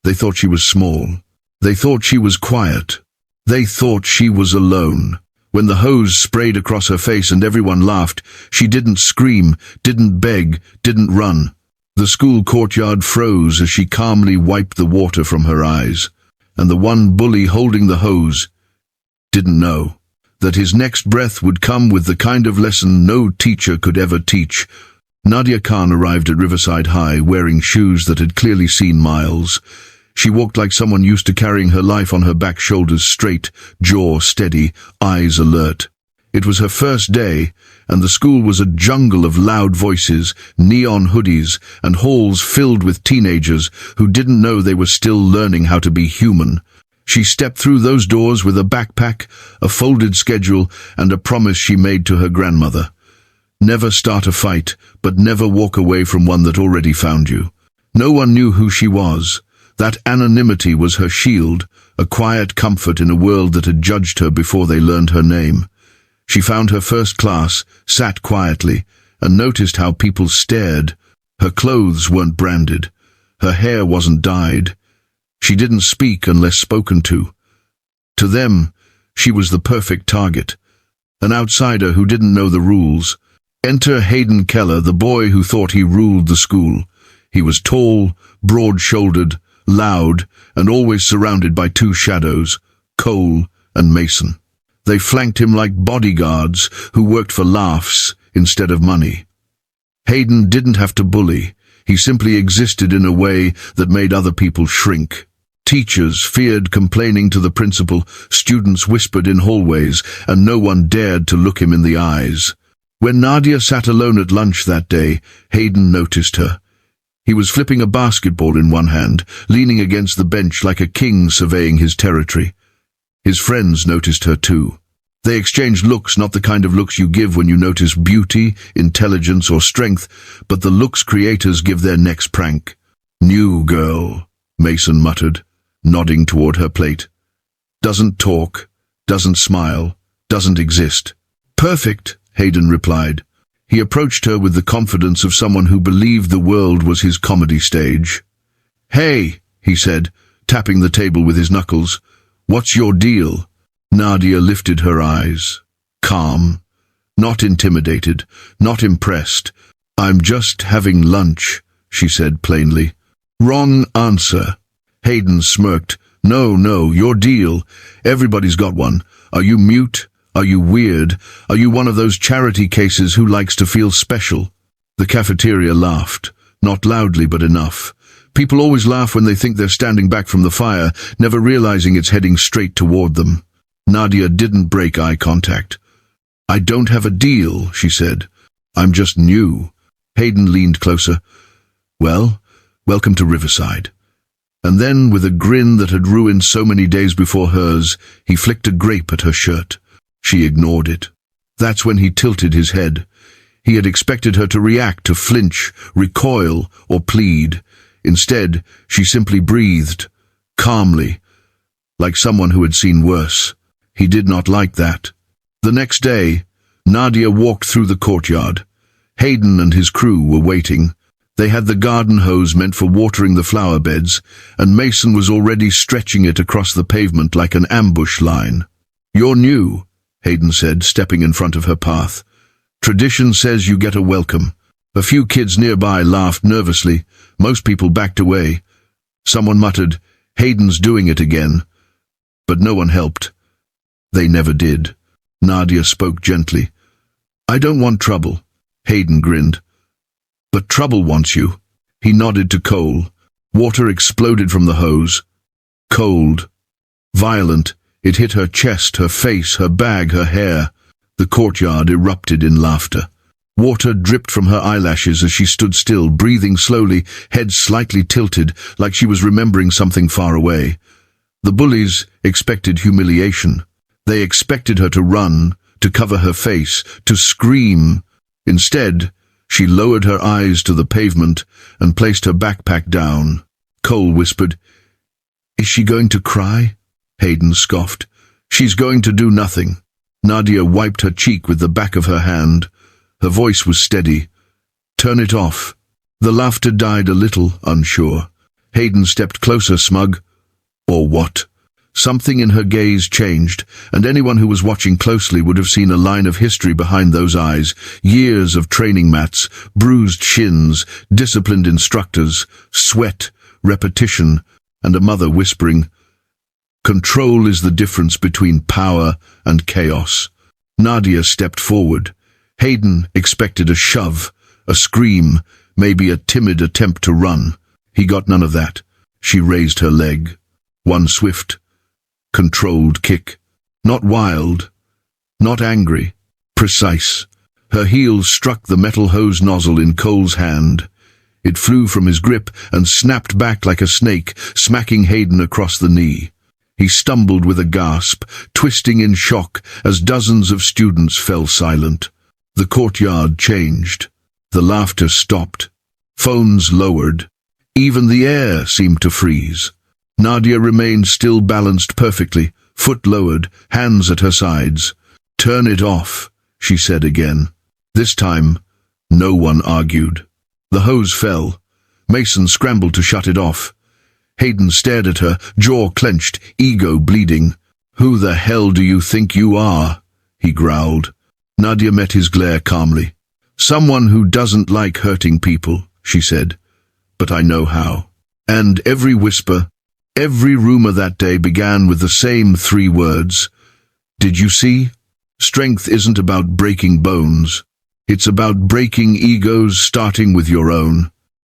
They thought she was small. They thought she was quiet. They thought she was alone. When the hose sprayed across her face and everyone laughed, she didn't scream, didn't beg, didn't run. The school courtyard froze as she calmly wiped the water from her eyes, and the one bully holding the hose didn't know that his next breath would come with the kind of lesson no teacher could ever teach. Nadia Khan arrived at Riverside High wearing shoes that had clearly seen miles. She walked like someone used to carrying her life on her back, shoulders straight, jaw steady, eyes alert. It was her first day, and the school was a jungle of loud voices, neon hoodies, and halls filled with teenagers who didn't know they were still learning how to be human. She stepped through those doors with a backpack, a folded schedule, and a promise she made to her grandmother. Never start a fight, but never walk away from one that already found you. No one knew who she was. That anonymity was her shield, a quiet comfort in a world that had judged her before they learned her name. She found her first class, sat quietly, and noticed how people stared. Her clothes weren't branded. Her hair wasn't dyed. She didn't speak unless spoken to. To them, she was the perfect target, an outsider who didn't know the rules. Enter Hayden Keller, the boy who thought he ruled the school. He was tall, broad-shouldered, loud, and always surrounded by two shadows, Cole and Mason. They flanked him like bodyguards who worked for laughs instead of money. Hayden didn't have to bully. He simply existed in a way that made other people shrink. Teachers feared complaining to the principal, students whispered in hallways, and no one dared to look him in the eyes. When Nadia sat alone at lunch that day, Hayden noticed her. He was flipping a basketball in one hand, leaning against the bench like a king surveying his territory. His friends noticed her too. They exchanged looks, not the kind of looks you give when you notice beauty, intelligence, or strength, but the looks creators give their next prank. "New girl," Mason muttered, nodding toward her plate. "Doesn't talk, doesn't smile, doesn't exist." "Perfect," Hayden replied. He approached her with the confidence of someone who believed the world was his comedy stage. "Hey," he said, tapping the table with his knuckles. "What's your deal?" Nadia lifted her eyes. Calm, not intimidated, not impressed. "I'm just having lunch," she said plainly. "Wrong answer." Hayden smirked. No, your deal. Everybody's got one. Are you mute? Are you weird? Are you one of those charity cases who likes to feel special?" The cafeteria laughed, not loudly but enough. People always laugh when they think they're standing back from the fire, never realizing it's heading straight toward them. Nadia didn't break eye contact. "I don't have a deal," she said. "I'm just new." Hayden leaned closer. "Well, welcome to Riverside." And then, with a grin that had ruined so many days before hers, he flicked a grape at her shirt. She ignored it. That's when he tilted his head. He had expected her to react, to flinch, recoil, or plead. Instead, she simply breathed, calmly, like someone who had seen worse. He did not like that. The next day, Nadia walked through the courtyard. Hayden and his crew were waiting. They had the garden hose meant for watering the flower beds, and Mason was already stretching it across the pavement like an ambush line. "You're new," Hayden said, stepping in front of her path. "Tradition says you get a welcome." A few kids nearby laughed nervously. Most people backed away. Someone muttered, "Hayden's doing it again." But no one helped. They never did. Nadia spoke gently. "I don't want trouble." Hayden grinned. "But trouble wants you." He nodded to Cole. Water exploded from the hose. Cold. Violent. It hit her chest, her face, her bag, her hair. The courtyard erupted in laughter. Water dripped from her eyelashes as she stood still, breathing slowly, head slightly tilted, like she was remembering something far away. The bullies expected humiliation. They expected her to run, to cover her face, to scream. Instead, she lowered her eyes to the pavement and placed her backpack down. Cole whispered, "Is she going to cry?" Hayden scoffed. "She's going to do nothing." Nadia wiped her cheek with the back of her hand. Her voice was steady. "Turn it off." The laughter died a little, unsure. Hayden stepped closer, smug. Or what? Something in her gaze changed, and anyone who was watching closely would have seen a line of history behind those eyes. Years of training mats, bruised shins, disciplined instructors, sweat, repetition, and a mother whispering, "Control is the difference between power and chaos." Nadia stepped forward. Hayden expected a shove, a scream, maybe a timid attempt to run. He got none of that. She raised her leg. One swift, controlled kick. Not wild, not angry, precise. Her heel struck the metal hose nozzle in Cole's hand. It flew from his grip and snapped back like a snake, smacking Hayden across the knee. He stumbled with a gasp, twisting in shock as dozens of students fell silent. The courtyard changed. The laughter stopped. Phones lowered. Even the air seemed to freeze. Nadia remained still, balanced perfectly, foot lowered, hands at her sides. "Turn it off," she said again. This time, no one argued. The hose fell. Mason scrambled to shut it off. Hayden stared at her, jaw clenched, ego bleeding. "Who the hell do you think you are?" he growled. Nadia met his glare calmly. "Someone who doesn't like hurting people," she said. "But I know how." And every whisper, every rumor that day began with the same 3 words. "Did you see? Strength isn't about breaking bones. It's about breaking egos, starting with your own."